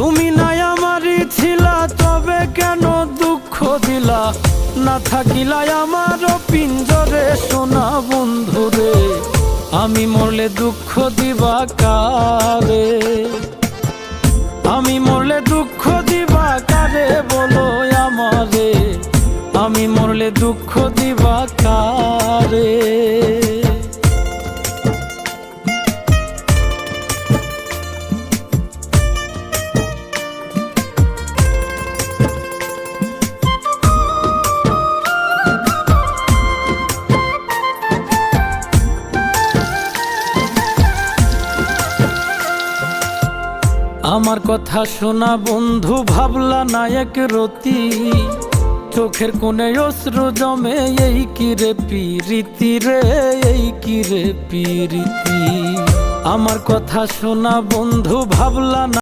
তুমি নাই আমারই ছিলা, তবে কেন দুঃখ দিলা? না থাকিলা আমার পিঞ্জরে সোনা বন্ধুরে, আমি মরলে দুঃখ দিবা কারে? আমি মরলে দুঃখ দিবা কারে বলো আমারে? আমি মরলে দুঃখ দিবা কারে? আমার কথা শোনা বন্ধু, ভাবলা না এক রতি, চোখের কোণে অশ্রু জমে, এই কি রে পিরিতি রে, এই কি রে পিরিতি। আমার কথা শোনা বন্ধু, ভাবলা না